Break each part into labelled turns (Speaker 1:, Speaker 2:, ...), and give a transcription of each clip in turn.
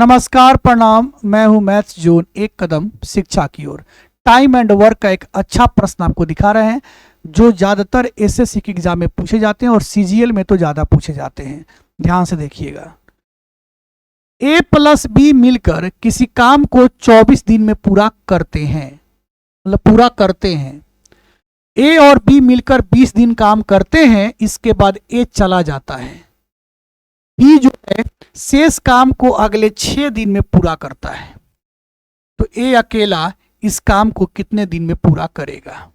Speaker 1: नमस्कार, प्रणाम। मैं हूं मैथ्स जोन, एक कदम शिक्षा की ओर। टाइम एंड वर्क का एक अच्छा प्रश्न आपको दिखा रहे हैं जो ज़्यादातर एसएससी के एग्जाम में पूछे जाते हैं और सीजीएल में तो ज़्यादा पूछे जाते हैं। ध्यान से देखिएगा। ए प्लस बी मिलकर किसी काम को 24 दिन में पूरा करते हैं, मतलब पूरा करते हैं। ए और बी मिलकर 20 दिन काम करते हैं, इसके बाद ए चला जाता है। बी जो है शेष काम को अगले 6 दिन में पूरा करता है, तो ए अकेला इस काम को कितने दिन में पूरा करेगा।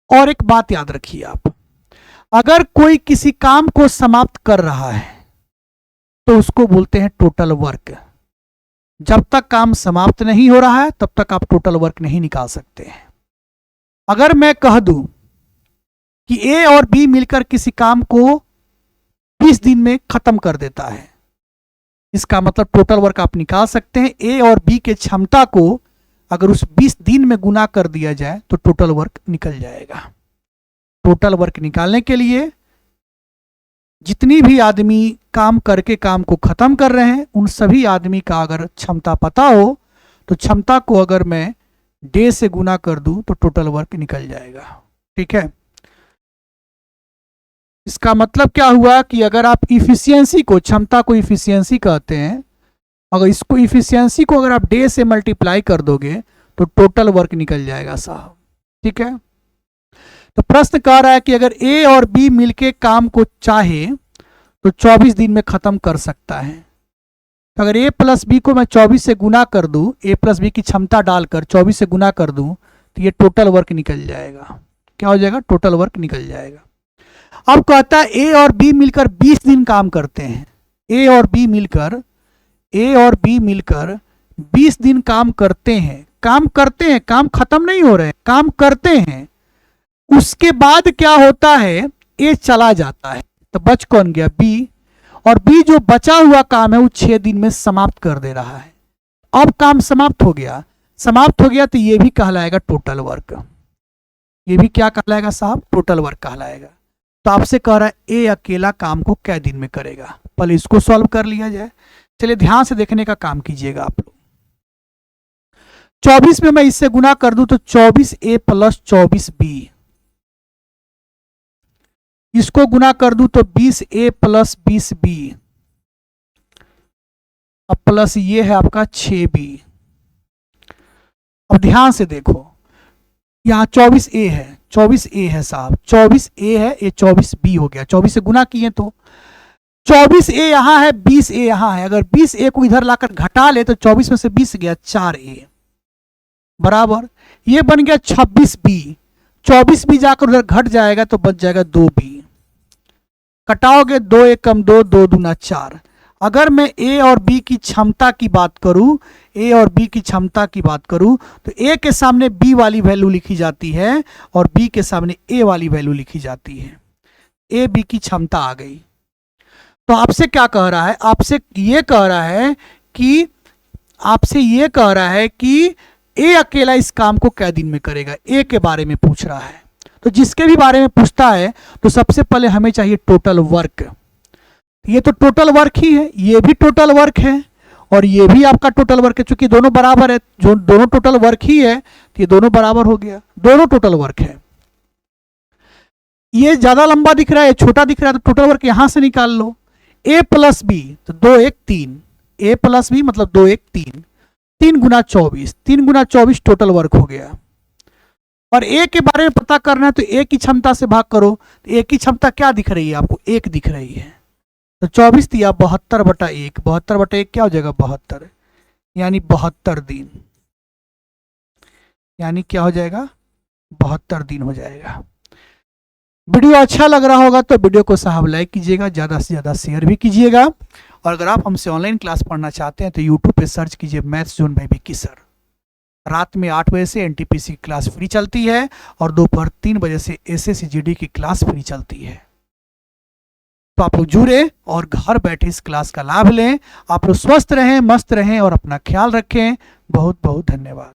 Speaker 1: और एक बात याद रखिए आप, अगर कोई किसी काम को समाप्त कर रहा है तो उसको बोलते हैं टोटल वर्क। जब तक काम समाप्त नहीं हो रहा है तब तक आप टोटल वर्क नहीं निकाल सकते हैं। अगर मैं कह दूं कि ए और बी मिलकर किसी काम को 20 दिन में खत्म कर देता है, इसका मतलब टोटल वर्क आप निकाल सकते हैं। ए और बी के क्षमता को अगर उस 20 दिन में गुना कर दिया जाए तो टोटल वर्क निकल जाएगा। टोटल वर्क निकालने के लिए जितनी भी आदमी काम करके काम को खत्म कर रहे हैं उन सभी आदमी का अगर क्षमता पता हो तो क्षमता को अगर मैं डे से गुना कर दूं तो टोटल वर्क निकल जाएगा। ठीक है, इसका मतलब क्या हुआ कि अगर आप इफिशियंसी को, क्षमता को इफिशियंसी कहते हैं, अगर इसको इफिशियंसी को अगर आप डे से मल्टीप्लाई कर दोगे तो टोटल वर्क निकल जाएगा साहब। ठीक है, तो प्रश्न कह रहा है कि अगर ए और बी मिलके काम को चाहे तो 24 दिन में खत्म कर सकता है। तो अगर ए प्लस बी को मैं 24 से गुना कर दूं, ए प्लस बी की क्षमता डालकर 24 से गुना कर दूं तो ये टोटल वर्क निकल जाएगा। क्या हो जाएगा? टोटल वर्क निकल जाएगा। अब कहता है ए और बी मिलकर 20 दिन काम करते हैं। ए और बी मिलकर 20 दिन काम करते हैं। काम खत्म नहीं हो रहे, काम करते हैं। उसके बाद क्या होता है? ए चला जाता है, तो बच कौन गया? बी। और बी जो बचा हुआ काम है वो 6 दिन में समाप्त कर दे रहा है। अब काम समाप्त हो गया तो ये भी कहलाएगा टोटल वर्क। ये भी क्या कहलाएगा साहब? टोटल वर्क कहलाएगा। तो आपसे कह रहा है ए अकेला काम को कै दिन में करेगा। पहले इसको सॉल्व कर लिया जाए। चलिए ध्यान से देखने का काम कीजिएगा आप लोग। 24 में मैं इससे गुना कर दूं तो 24a प्लस 24b, इसको गुना कर दूं तो 20a प्लस 20b, अब प्लस ये है आपका 6b। अब ध्यान से देखो, यहां 24a है साहब, 24a है, ये 24b हो गया। 24 से गुना किए तो 24a यहां है, 20a यहां है। अगर 20a को इधर लाकर घटा ले तो 24 में से 20 गया 4a बराबर, ये बन गया 26b। 24b जाकर उधर घट जाएगा तो बच जाएगा 2b। कटाओगे 2 एक कम 2, 2 दूना 4। अगर मैं ए और बी की क्षमता की बात करूं, तो ए के सामने बी वाली वैल्यू लिखी जाती है और बी के सामने ए वाली वैल्यू लिखी जाती है। ए बी की क्षमता आ गई। तो आपसे क्या कह रहा है? आपसे ये कह रहा है कि ए अकेला इस काम को कै दिन में करेगा। ए के बारे में पूछ रहा है। तो जिसके भी बारे में पूछता है तो सबसे पहले हमें चाहिए टोटल वर्क। ये तो टोटल वर्क ही है, ये भी टोटल वर्क है और ये भी आपका टोटल वर्क है। चूंकि दोनों बराबर है, जो दोनों टोटल वर्क ही है तो ये दोनों बराबर हो गया, दोनों टोटल वर्क है। ये ज्यादा लंबा दिख रहा है, छोटा दिख रहा है, तो टोटल वर्क यहां से निकाल लो। a प्लस बी तो 2 1 3, a प्लस बी मतलब 2 1 3, 3 गुना 24, 3 गुना 24 टोटल वर्क हो गया। और ए के बारे में पता करना है तो ए की क्षमता से भाग करो, तो ए की क्षमता क्या दिख रही है आपको? 1 दिख रही है। तो 24 दिया 72/1, 72/1 क्या हो जाएगा? 72, यानी 72 दिन, यानी क्या हो जाएगा? 72 दिन हो जाएगा। वीडियो अच्छा लग रहा होगा तो वीडियो को साहब लाइक कीजिएगा, ज़्यादा से ज़्यादा शेयर भी कीजिएगा। और अगर आप हमसे ऑनलाइन क्लास पढ़ना चाहते हैं तो यूट्यूब पे सर्च कीजिए Maths Zone by Vicky sir. रात में 8 बजे से एनटीपीसी की क्लास फ्री चलती है और दोपहर 3 बजे से एसएससी जीडी की क्लास फ्री चलती है। तो आप लोग जुड़े और घर बैठे इस क्लास का लाभ लें। आप लोग स्वस्थ रहें, मस्त रहें और अपना ख्याल रखें। बहुत बहुत धन्यवाद।